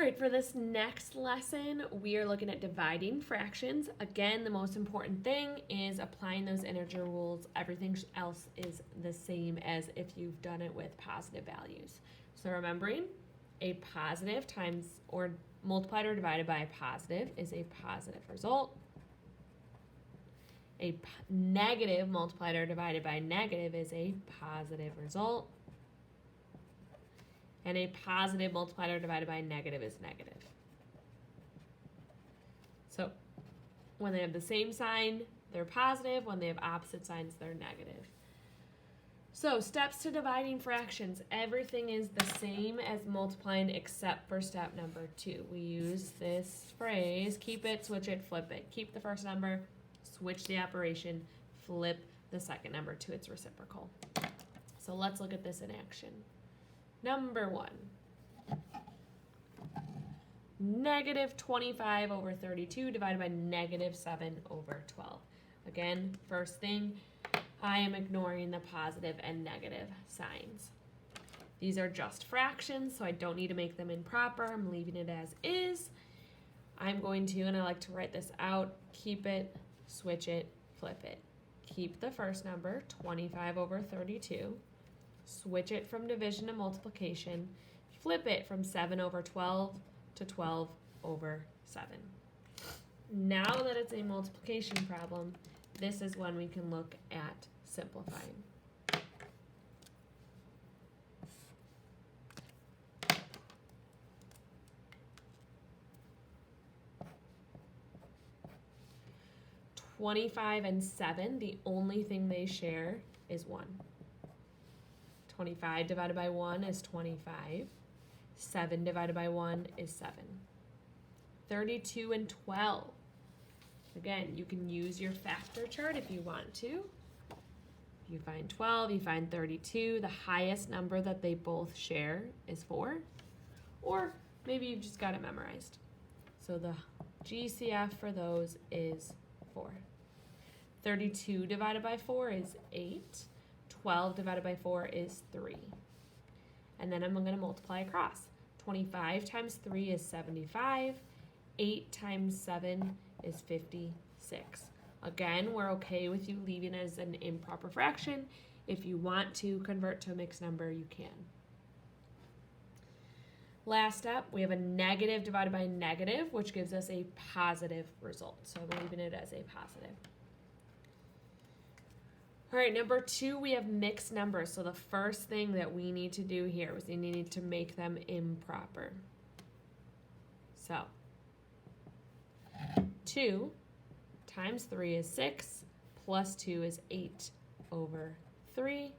right, for this next lesson, we are looking at dividing fractions. Again, the most important thing is applying those integer rules. Everything else is the same as if you've done it with positive values. So remembering, a positive times or multiplied or divided by a positive is a positive result. A negative multiplied or divided by a negative is a positive result. And a positive multiplied or divided by a negative is negative. So when they have the same sign, they're positive. When they have opposite signs, they're negative. So steps to dividing fractions. Everything is the same as multiplying except for step number 2. We use this phrase, keep it, switch it, flip it. Keep the first number, switch the operation, flip the second number to its reciprocal. So let's look at this in action. Number 1, negative 25 over 32 divided by negative 7 over 12. Again, first thing, I am ignoring the positive and negative signs. These are just fractions, so I don't need to make them improper. I'm leaving it as is. I'm going to, and I like to write this out, keep it, switch it, flip it. Keep the first number, 25 over 32. Switch it from division to multiplication, flip it from 7 over 12 to 12 over 7. Now that it's a multiplication problem, this is when we can look at simplifying. (25) and 7, the only thing they share is 1. 25 divided by 1 is 25. 7 divided by 1 is 7. 32 and 12. Again, you can use your factor chart if you want to. You find 12, you find 32. The highest number that they both share is 4. Or maybe you've just got it memorized. So the GCF for those is 4. 32 divided by 4 is 8. 12 divided by 4 is 3. And then I'm going to multiply across. 25 times 3 is 75. 8 times 7 is 56. Again, we're okay with you leaving it as an improper fraction. If you want to convert to a mixed number, you can. Last step, we have a negative divided by a negative, which gives us a positive result. So I'm leaving it as a positive. All right, number 2, we have mixed numbers. So the first thing that we need to do here is we need to make them improper. So 2 times 3 is 6, plus 2 is 8 over 3.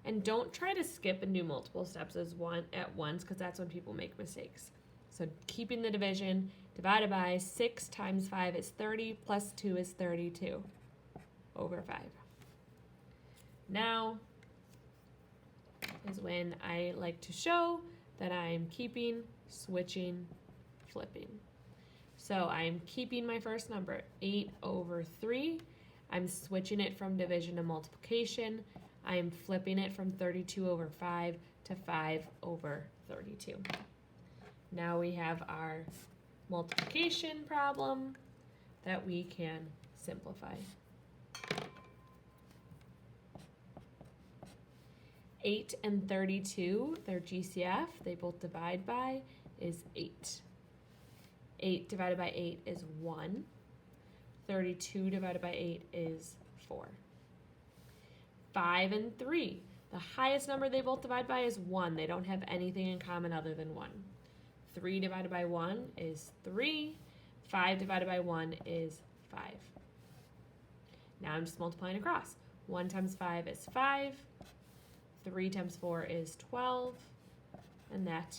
And don't try to skip and do multiple steps at once, because that's when people make mistakes. So keeping the division, divided by 6 times 5 is 30, plus 2 is 32 over 5. Now is when I like to show that I'm keeping, switching, flipping. So I'm keeping my first number, 8 over 3. I'm switching it from division to multiplication. I am flipping it from 32 over 5 to 5 over 32. Now we have our multiplication problem that we can simplify. 8 and 32, their GCF, they both divide by, is 8. 8 divided by 8 is 1. 32 divided by 8 is 4. 5 and 3, the highest number they both divide by is 1. They don't have anything in common other than 1. 3 divided by 1 is 3. 5 divided by 1 is 5. Now I'm just multiplying across. 1 times 5 is 5. 3 times 4 is 12. And that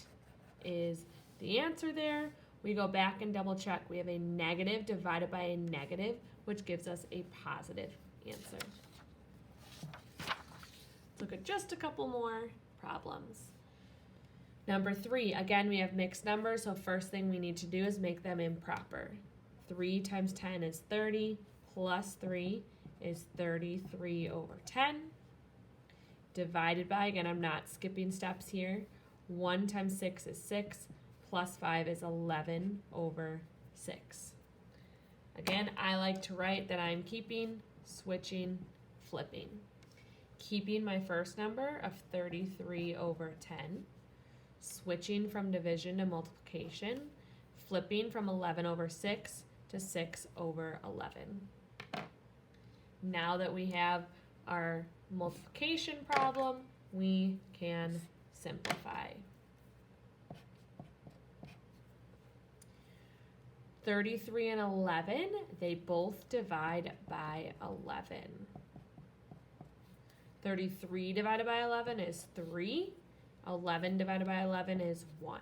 is the answer there. We go back and double check. We have a negative divided by a negative, which gives us a positive answer. Let's look at just a couple more problems. Number 3, again, we have mixed numbers, so first thing we need to do is make them improper. 3 times 10 is 30, plus 3 is 33 over 10. Divided by, again, I'm not skipping steps here. 1 times 6 is 6, plus 5 is 11 over 6. Again, I like to write that I'm keeping, switching, flipping. Keeping my first number of 33 over 10, switching from division to multiplication, flipping from 11 over 6 to 6 over 11. Now that we have our multiplication problem, we can simplify. 33 and 11, they both divide by 11. 33 divided by 11 is 3. 11 divided by 11 is 1.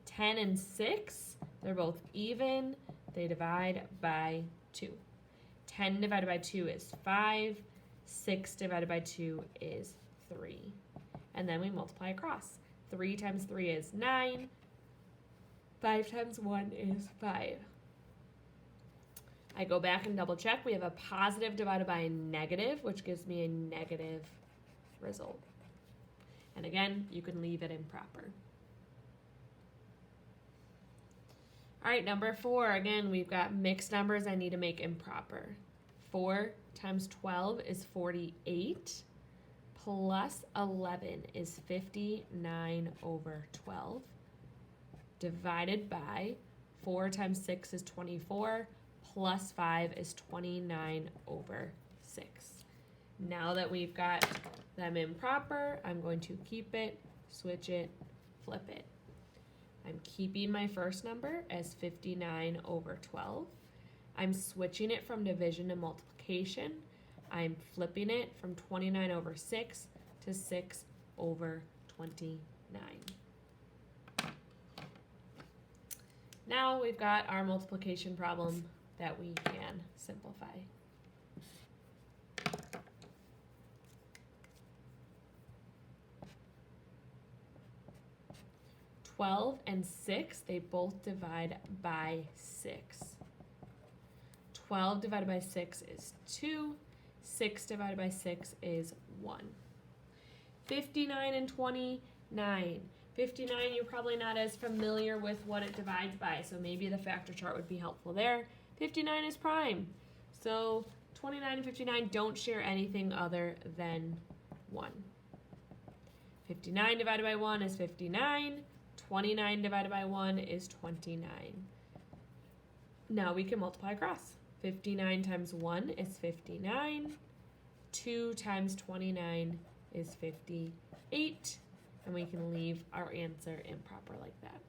10 and 6, they're both even. They divide by 2. 10 divided by 2 is 5. 6 divided by 2 is 3. And then we multiply across. 3 times 3 is 9. 5 times 1 is 5. I go back and double check. We have a positive divided by a negative, which gives me a negative result. And again, you can leave it improper. All right, number 4. Again, we've got mixed numbers I need to make improper. 4 times 12 is 48, plus 11 is 59 over 12, divided by 4 times 6 is 24, plus 5 is 29 over 6. Now that we've got them improper, I'm going to keep it, switch it, flip it. I'm keeping my first number as 59 over 12. I'm switching it from division to multiplication. I'm flipping it from 29 over 6 to 6 over 29. Now we've got our multiplication problem that we can simplify. $12 and 6, they both divide by 6. 12 divided by 6 is 2. 6 divided by 6 is 1. 59 and 29. 59, you're probably not as familiar with what it divides by, so maybe the factor chart would be helpful there. 59 is prime. So 29 and 59 don't share anything other than 1. 59 divided by 1 is 59. 29 divided by 1 is 29. Now we can multiply across. 59 times 1 is 59. 2 times 29 is 58. And we can leave our answer improper like that.